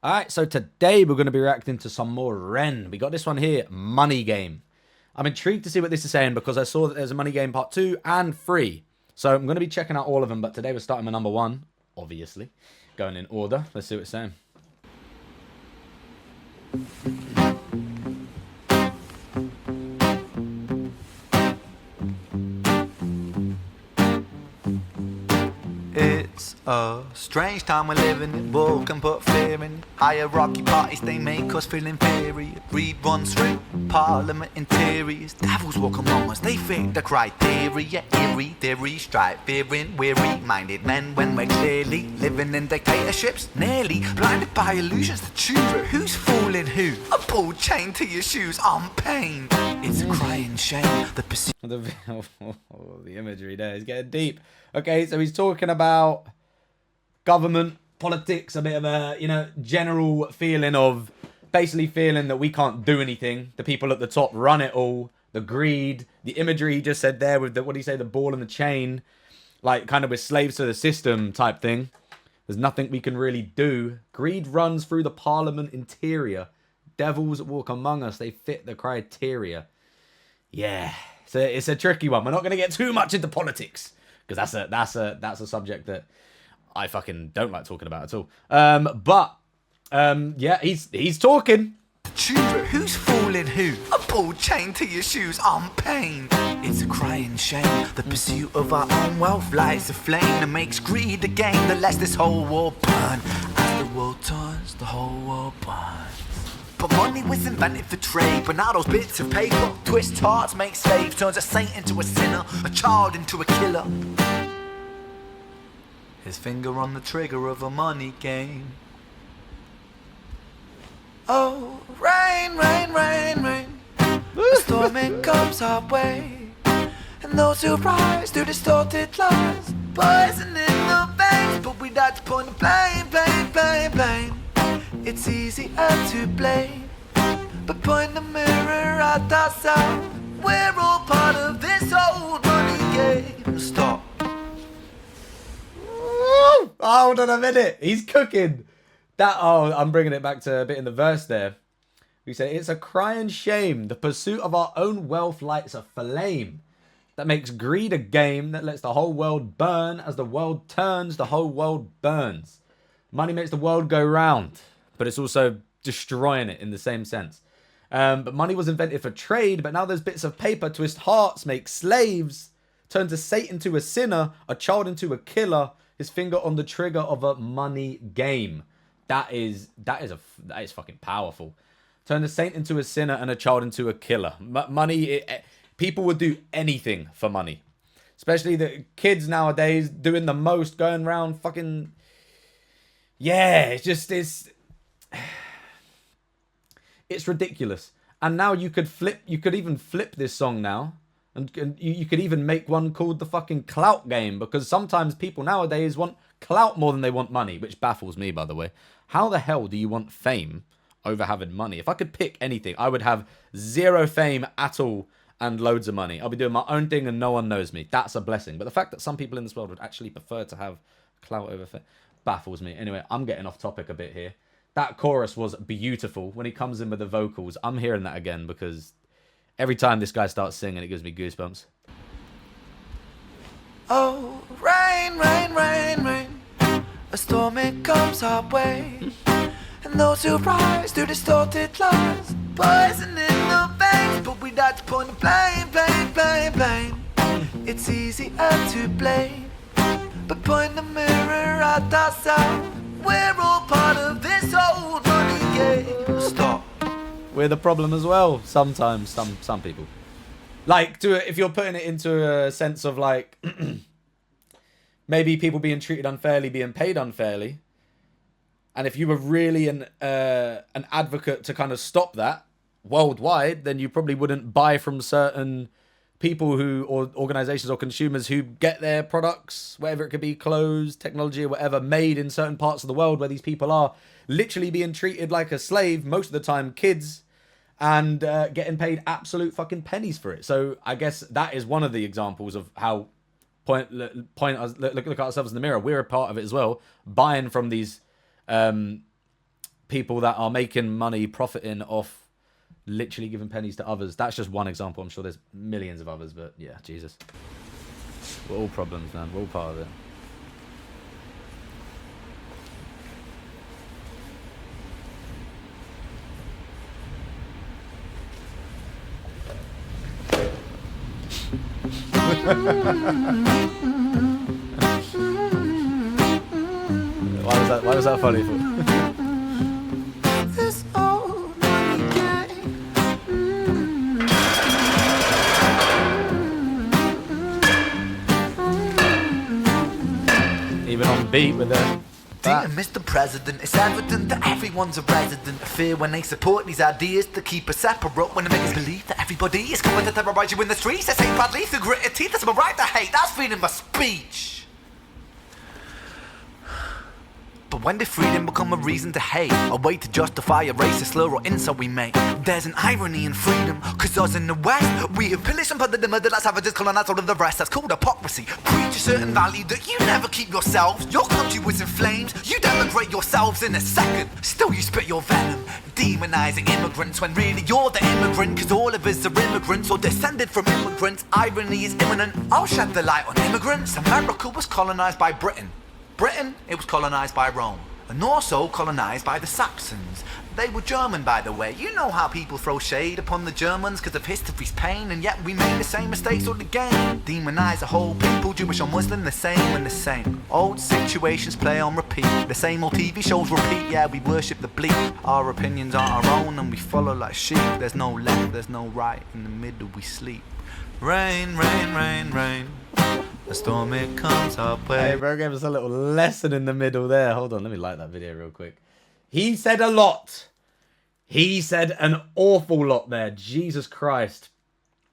Alright, so today we're going to be reacting to some more Ren. We got this one here, Money Game. I'm intrigued to see what this is saying because I saw that there's a Money Game part 2 and 3. So I'm going to be checking out all of them, but today we're starting with number 1, obviously. Going in order. Let's see what it's saying. It's a strange time we're living in. War can put fear in. Hierarchy parties, they make us feel inferior. Greed runs through parliament interiors. Devils walk among us, they fit the criteria. Eerie theory, strife, fearing, weary-minded men when we're clearly living in dictatorships. Nearly blinded by illusions to choose who's fooling who. A pull chain to your shoes on pain. It's a crying shame. The pursuit. The imagery there is getting deep. Okay, so he's talking about government, politics, a bit of a, general feeling of basically feeling that we can't do anything. The people at the top run it all. The greed, the imagery he just said there with the, what do you say, the ball and the chain, like kind of we're slaves to the system type thing. There's nothing we can really do. Greed runs through the parliament interior. Devils walk among us. They fit the criteria. Yeah, so it's a tricky one. We're not going to get too much into politics because that's a subject that I fucking don't like talking about at all. Yeah, he's talking. Who's fooling who? A pull chain to your shoes on pain. It's a crying shame. The pursuit of our own wealth lights a flame that makes greed a game that lets this whole world burn. As the world turns, the whole world burns. But money was invented for trade, but now those bits of paper twist hearts, make slaves, turns a saint into a sinner, a child into a killer. His finger on the trigger of a money game. Oh, rain, rain, rain, rain. The storm it comes our way, and those who rise through distorted lies, poison in the veins, but we die to point the blame, blame, blame, blame. It's easier to blame, but point the mirror at ourselves. We're all part of this old money game. Stop. Hold on a minute. He's cooking. I'm bringing it back to a bit in the verse there. We say, it's a crying shame. The pursuit of our own wealth lights a flame that makes greed a game that lets the whole world burn. As the world turns, the whole world burns. Money makes the world go round, but it's also destroying it in the same sense. But money was invented for trade, but now there's bits of paper twist hearts, make slaves, turns a saint into a sinner, a child into a killer, his finger on the trigger of a money game. That is fucking powerful. Turn a saint into a sinner and a child into a killer. Money, people would do anything for money. Especially the kids nowadays doing the most, going around fucking... Yeah, it's ridiculous. And now you could even flip this song now. And you could even make one called the fucking clout game, because sometimes people nowadays want clout more than they want money, which baffles me, by the way. How the hell do you want fame over having money? If I could pick anything, I would have zero fame at all and loads of money. I'll be doing my own thing and no one knows me. That's a blessing. But the fact that some people in this world would actually prefer to have clout over fame baffles me. Anyway, I'm getting off topic a bit here. That chorus was beautiful. When he comes in with the vocals, I'm hearing that again because every time this guy starts singing, it gives me goosebumps. Oh, rain, rain, rain, rain. A storm it comes our way, and those who rise through distorted lies, poison in the veins, but we die to point the blame, blame, blame, blame. It's easier to blame, but point the mirror at ourselves. We're all part of this old money game. Stop. We're the problem as well. Sometimes, some people. Like, if you're putting it into a sense of like, maybe people being treated unfairly, being paid unfairly, and if you were really an advocate to kind of stop that worldwide, then you probably wouldn't buy from certain people or organizations or consumers who get their products, whatever it could be, clothes, technology, or whatever, made in certain parts of the world where these people are literally being treated like a slave, most of the time kids, and getting paid absolute fucking pennies for it. So I guess that is one of the examples of how look at ourselves in the mirror. We're a part of it as well, buying from these people that are making money, profiting off literally giving pennies to others. That's just one example. I'm sure there's millions of others, but yeah, Jesus. We're all problems, man. We're all part of it. Why was that funny for? Even on beat with the Dear Mr. President, it's evident that everyone's a resident of fear when they support these ideas to keep us separate. When they make us believe that everybody is coming to terrorize you in the streets. They say badly through gritted teeth, that's my right to hate, that's freedom of speech. But when did freedom become a reason to hate? A way to justify a racist slur or insult we make? There's an irony in freedom, cause us in the West, we have pillaged and plundered the murder that savages colonized all of the rest. That's called hypocrisy. Preach a certain value that you never keep yourselves. Your country was in flames, you denigrate yourselves in a second. Still you spit your venom, demonizing immigrants when really you're the immigrant. Cause all of us are immigrants or descended from immigrants. Irony is imminent, I'll shed the light on immigrants. America was colonized by Britain. Britain, it was colonized by Rome, and also colonized by the Saxons. They were German, by the way. You know how people throw shade upon the Germans because of history's pain, and yet we made the same mistakes all again. Demonize a whole people, Jewish or Muslim, the same and the same. Old situations play on repeat, the same old TV shows repeat. Yeah, we worship the bleak, our opinions aren't our own, and we follow like sheep. There's no left, there's no right, in the middle we sleep. Rain, rain, rain, rain, the storm it comes our way. Hey, bro, gave us a little lesson in the middle there. Hold on, let me like that video real quick. He said a lot. He said an awful lot there. Jesus Christ.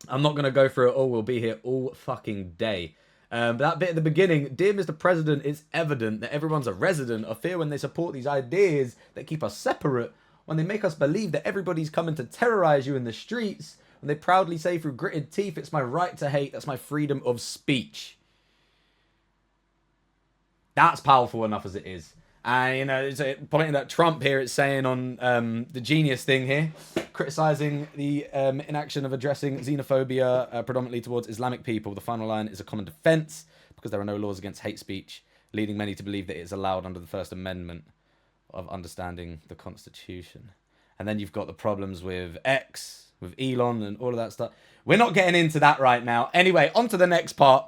I'm not going to go through it all. We'll be here all fucking day. But that bit at the beginning, dear Mr. President, it's evident that everyone's a resident of fear when they support these ideas that keep us separate, when they make us believe that everybody's coming to terrorize you in the streets, when they proudly say through gritted teeth, it's my right to hate, that's my freedom of speech. That's powerful enough as it is. And, you know, it's pointing at Trump here, it's saying on the Genius thing here, criticising the inaction of addressing xenophobia predominantly towards Islamic people. The final line is a common defence because there are no laws against hate speech, leading many to believe that it is allowed under the First Amendment of understanding the Constitution. And then you've got the problems with X, with Elon and all of that stuff. We're not getting into that right now. Anyway, on to the next part.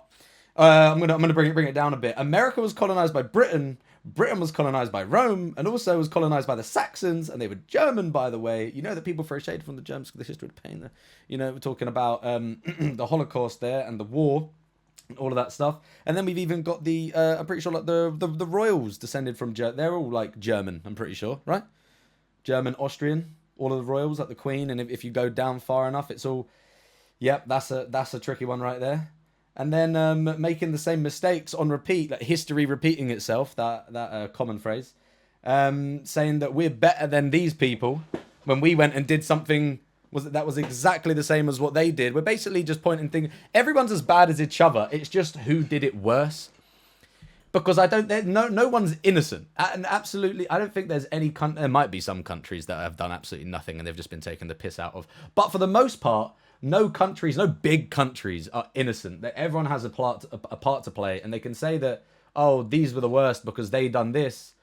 I'm gonna bring it down a bit. America was colonized by Britain. Britain was colonized by Rome, and also was colonized by the Saxons, and they were German, by the way. You know that people throw shade from the Germans because the history of the pain there. You know, we're talking about the Holocaust there and the war, and all of that stuff. And then we've even got the I'm pretty sure like the royals descended from they're all like German. I'm pretty sure, right? German, Austrian, all of the royals, like the Queen. And if you go down far enough, it's all. Yep, that's a tricky one right there. And then making the same mistakes on repeat, like history repeating itself, that common phrase, saying that we're better than these people when we went and did something that was exactly the same as what they did. We're basically just pointing things. Everyone's as bad as each other. It's just who did it worse. Because no one's innocent. And absolutely, I don't think there's any there might be some countries that have done absolutely nothing and they've just been taken the piss out of. But for the most part, no big countries are innocent. That everyone has a part to play, and they can say that, oh, these were the worst because they done this.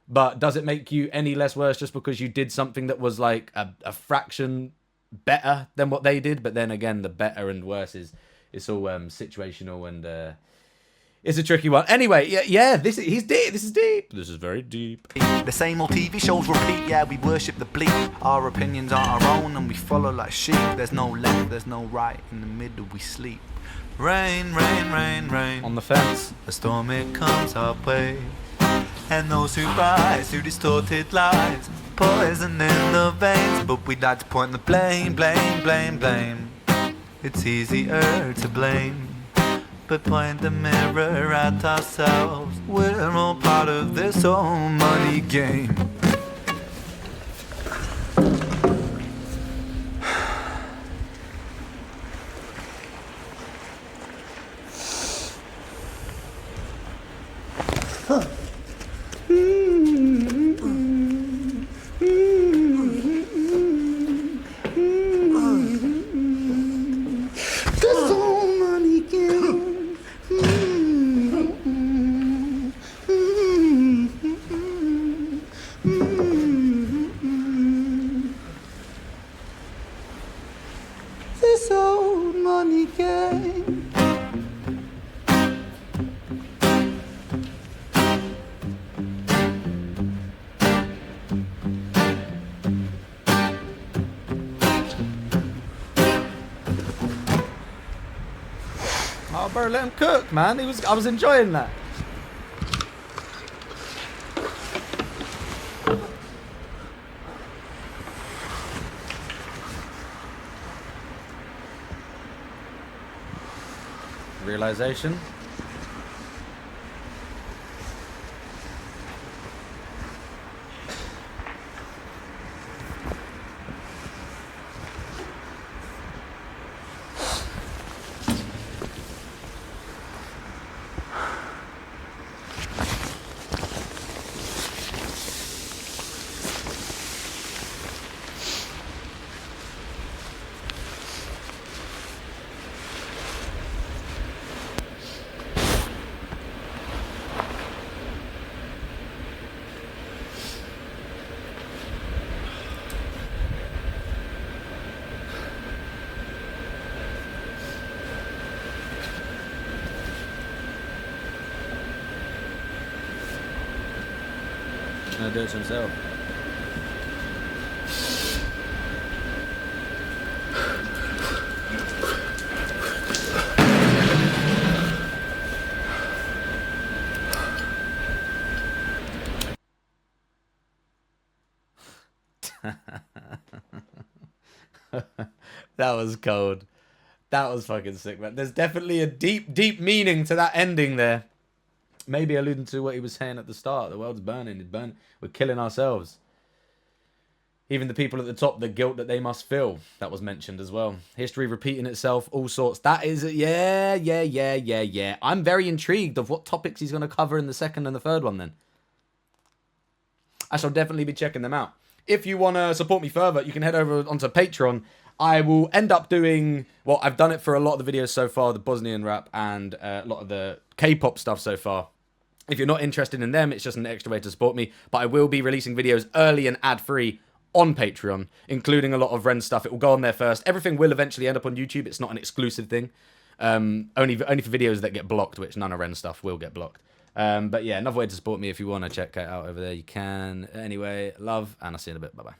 But does it make you any less worse just because you did something that was like a fraction better than what they did? But then again, the better and worse it's all situational, and it's a tricky one. Anyway, yeah, this is deep. This is deep. This is very deep. The same old TV shows repeat. Yeah, we worship the bleak. Our opinions aren't our own, and we follow like sheep. There's no left, there's no right. In the middle we sleep. Rain, rain, rain, rain. On the fence. A storm it comes our way. And those who rise through distorted lies, poison in the veins. But we'd like to point the blame, blame, blame, blame. It's easier to blame. But point the mirror at ourselves. We're all part of this whole money game. Oh, bro, let him cook, man. I was enjoying that. Realization. Gonna do it to himself. That was cold. That was fucking sick, man. There's definitely a deep, deep meaning to that ending there. Maybe alluding to what he was saying at the start. The world's burning. It's burning. We're killing ourselves. Even the people at the top, the guilt that they must feel. That was mentioned as well. History repeating itself, all sorts. That is, yeah. I'm very intrigued of what topics he's going to cover in the second and the third one then. I shall definitely be checking them out. If you want to support me further, you can head over onto Patreon. I will end up doing, well, I've done it for a lot of the videos so far, the Bosnian rap and a lot of the K-pop stuff so far. If you're not interested in them, it's just an extra way to support me. But I will be releasing videos early and ad-free on Patreon, including a lot of Ren stuff. It will go on there first. Everything will eventually end up on YouTube. It's not an exclusive thing. Only for videos that get blocked, which none of Ren stuff will get blocked. But yeah, another way to support me if you want to check it out over there, you can. Anyway, love, and I'll see you in a bit. Bye-bye.